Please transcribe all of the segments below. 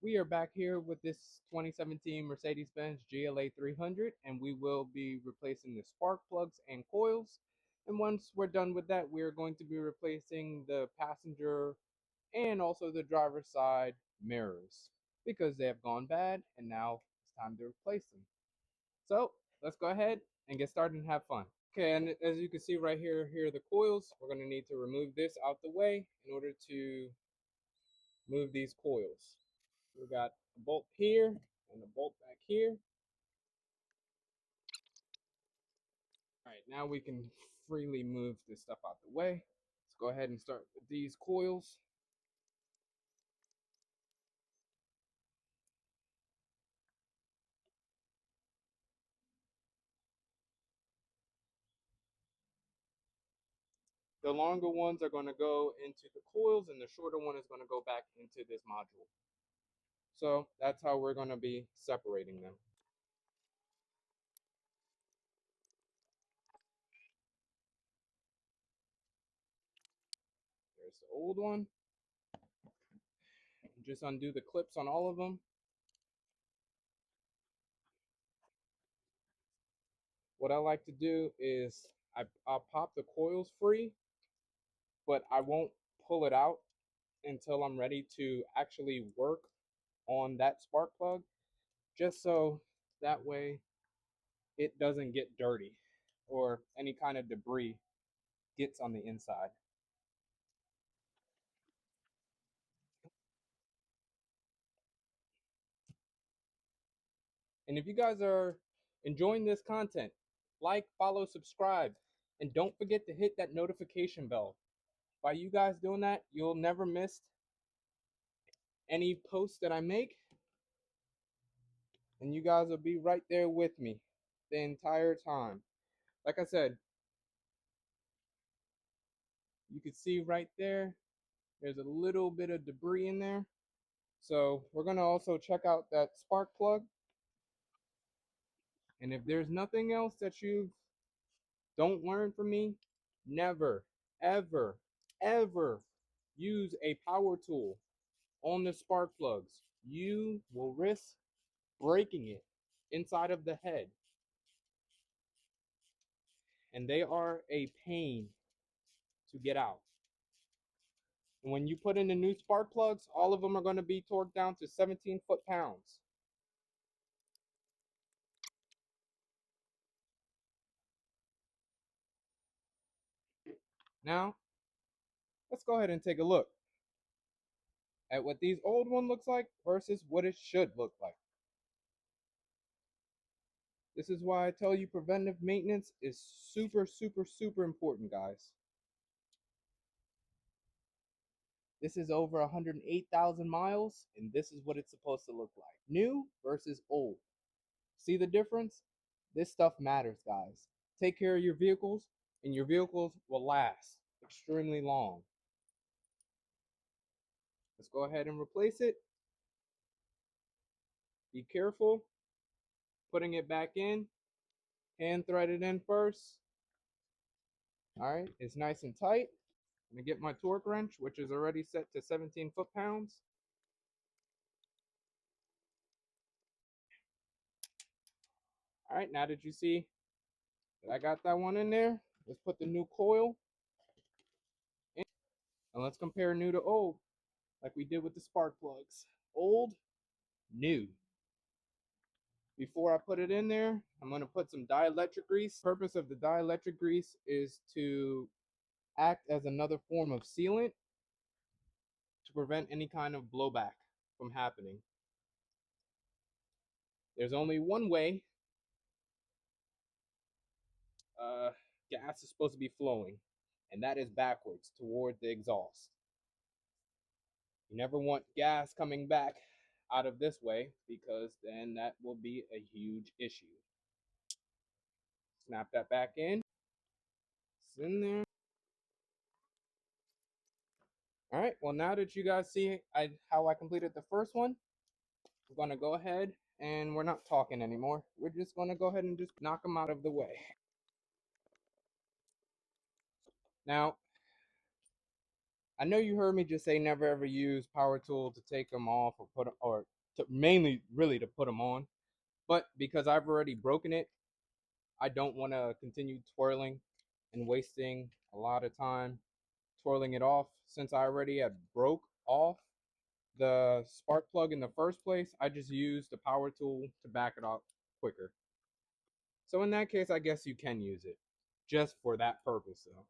We are back here with this 2017 Mercedes-Benz GLA 300, and we will be replacing the spark plugs and coils. And once we're done with that, we are going to be replacing the passenger and also the driver's side mirrors because they have gone bad, and now it's time to replace them. So let's go ahead and get started and have fun. Okay, and as you can see right here are the coils. We're going to need to remove this out the way in order to move these coils. We got a bolt here and a bolt back here. All right, now we can freely move this stuff out the way. Let's go ahead and start with these coils. The longer ones are going to go into the coils, and the shorter one is going to go back into this module. So that's how we're going to be separating them. There's the old one. Just undo the clips on all of them. What I like to do is I'll pop the coils free, but I won't pull it out until I'm ready to actually work on that spark plug, just so that way it doesn't get dirty or any kind of debris gets on the inside. And if you guys are enjoying this content, like, follow, subscribe, and don't forget to hit that notification bell. By you guys doing that, you'll never miss any posts that I make, and you guys will be right there with me the entire time. Like I said, you can see right there, there's a little bit of debris in there. So we're going to also check out that spark plug. And if there's nothing else that you don't learn from me, never, ever, ever use a power tool on the spark plugs. You will risk breaking it inside of the head. And they are a pain to get out. And when you put in the new spark plugs, all of them are going to be torqued down to 17 foot-pounds. Now, let's go ahead and take a look at what these old one looks like versus what it should look like. This is why I tell you preventive maintenance is super, super, super important, guys. This is over 108,000 miles, and this is what it's supposed to look like. New versus old. See the difference? This stuff matters, guys. Take care of your vehicles, and your vehicles will last extremely long. Let's go ahead and replace it. Be careful putting it back in. Hand thread it in first. All right, it's nice and tight. I'm gonna get my torque wrench, which is already set to 17 foot-pounds. All right, now that you see that I got that one in there, let's put the new coil in, and let's compare new to old, like we did with the spark plugs. Old, new. Before I put it in there, I'm gonna put some dielectric grease. The purpose of the dielectric grease is to act as another form of sealant to prevent any kind of blowback from happening. There's only one way gas is supposed to be flowing, and that is backwards toward the exhaust. You never want gas coming back out of this way, because then that will be a huge issue. Snap that back in. It's in there. All right, well, now that you guys see how I completed the first one, we're going to go ahead, and we're not talking anymore. We're just going to go ahead and just knock them out of the way. Now, I know you heard me just say never ever use power tool to take them off or put them, or to mainly really to put them on. But because I've already broken it, I don't want to continue twirling and wasting a lot of time twirling it off. Since I already had broke off the spark plug in the first place, I just used the power tool to back it up quicker. So in that case, I guess you can use it just for that purpose though.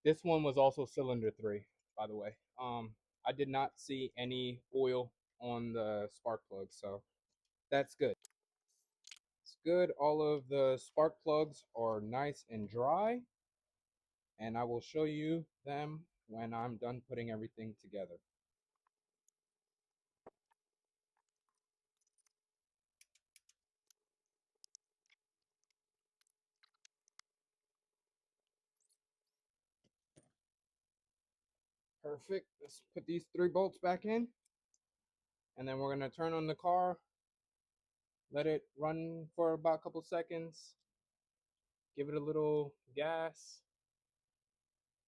This one was also cylinder 3, by the way. I did not see any oil on the spark plug, so that's good. It's good. All of the spark plugs are nice and dry, and I will show you them when I'm done putting everything together. Perfect. Let's put these 3 bolts back in, and then we're going to turn on the car, let it run for about a couple seconds, give it a little gas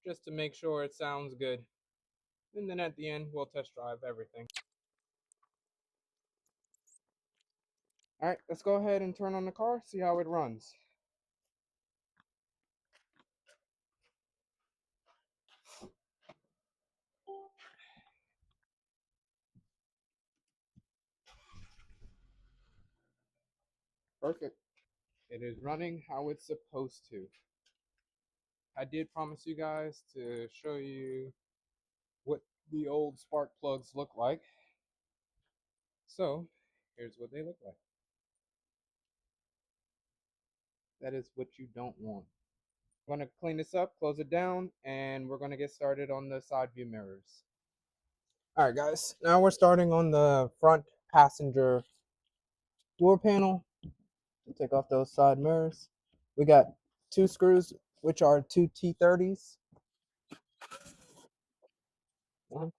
just to make sure it sounds good. And then at the end, we'll test drive everything. All right, let's go ahead and turn on the car, see how it runs. Perfect. It is running how it's supposed to. I did promise you guys to show you what the old spark plugs look like. So here's what they look like. That is what you don't want. I'm going to clean this up, close it down, and we're going to get started on the side view mirrors. All right, guys. Now we're starting on the front passenger door panel. Take off those side mirrors. We got 2 screws, which are 2 T30s. One.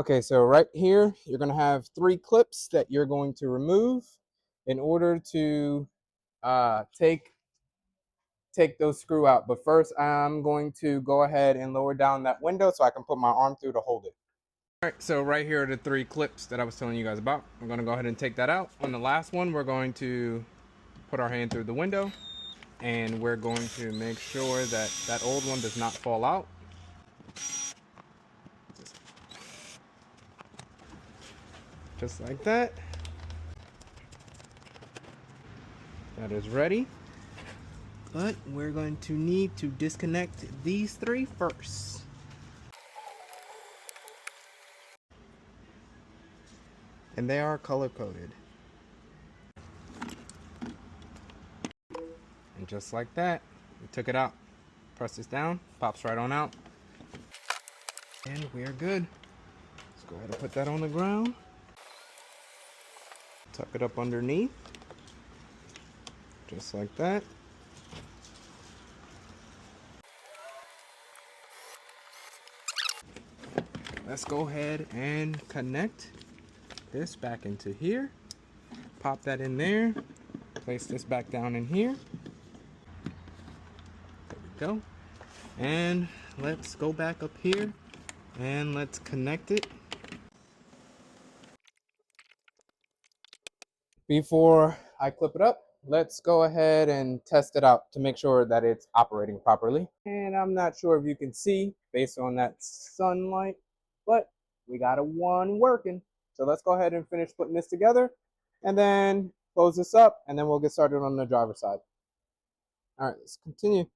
Okay, so right here, you're going to have 3 clips that you're going to remove in order to take those screw out. But first, I'm going to go ahead and lower down that window so I can put my arm through to hold it. All right, so right here are the 3 clips that I was telling you guys about. We're going to go ahead and take that out. On the last one, we're going to put our hand through the window, and we're going to make sure that that old one does not fall out. Just like that. That is ready. But we're going to need to disconnect these 3 first. And they are color coded. And just like that, we took it out. Press this down, pops right on out. And we're good. Let's go ahead and put that on the ground. Tuck it up underneath. Just like that. Let's go ahead and connect this back into here. Pop that in there. Place this back down in here. There we go. And let's go back up here and let's connect it. Before I clip it up, let's go ahead and test it out to make sure that it's operating properly. And I'm not sure if you can see based on that sunlight, but we got a 1 working. So let's go ahead and finish putting this together, and then close this up, and then we'll get started on the driver's side. All right, let's continue.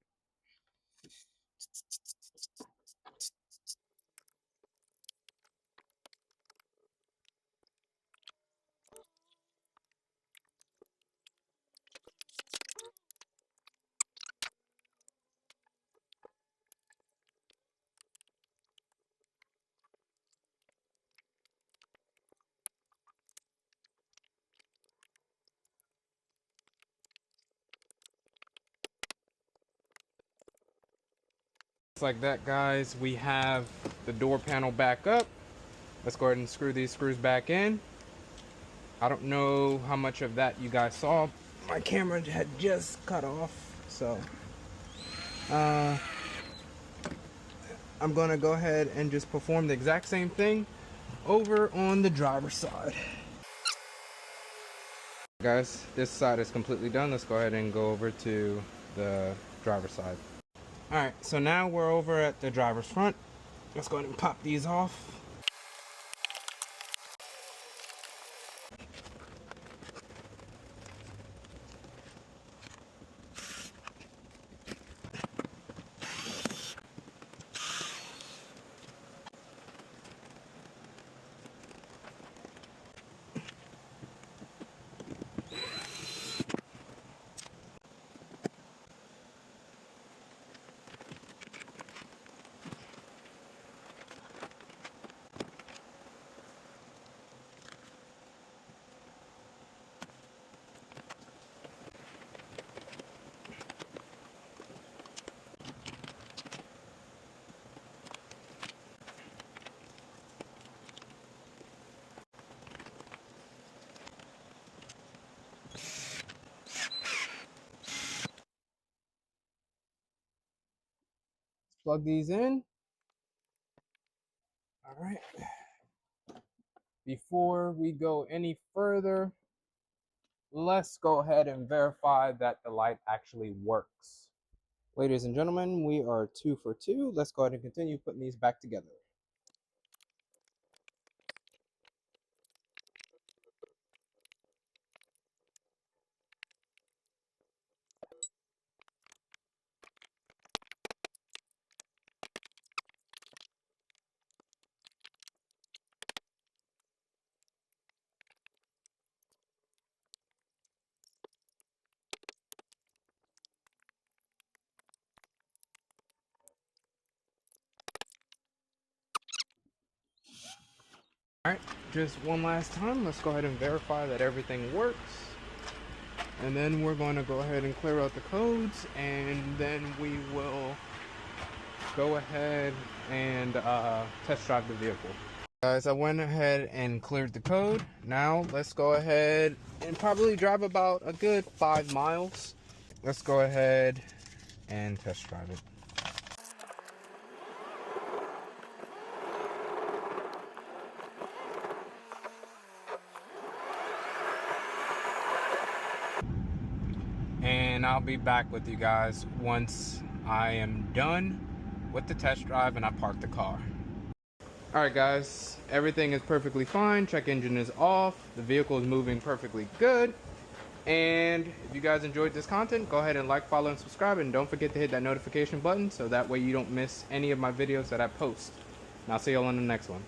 Just like that, guys, we have the door panel back up. Let's go ahead and screw these screws back in. I don't know how much of that you guys saw. My camera had just cut off, so I'm gonna go ahead and just perform the exact same thing over on the driver's side. Guys, this side is completely done. Let's go ahead and go over to the driver's side. Alright, so now we're over at the driver's front. Let's go ahead and pop these off. Plug these in. All right. Before we go any further, let's go ahead and verify that the light actually works. Ladies and gentlemen, we are 2 for 2. Let's go ahead and continue putting these back together. All right, just one last time, let's go ahead and verify that everything works. And then we're going to go ahead and clear out the codes, and then we will go ahead and test drive the vehicle. Guys, I went ahead and cleared the code. Now let's go ahead and probably drive about a good 5 miles. Let's go ahead and test drive it. And I'll be back with you guys once I am done with the test drive and I park the car. Alright guys, everything is perfectly fine. Check engine is off. The vehicle is moving perfectly good. And if you guys enjoyed this content, go ahead and like, follow, and subscribe. And don't forget to hit that notification button so that way you don't miss any of my videos that I post. And I'll see y'all on the next one.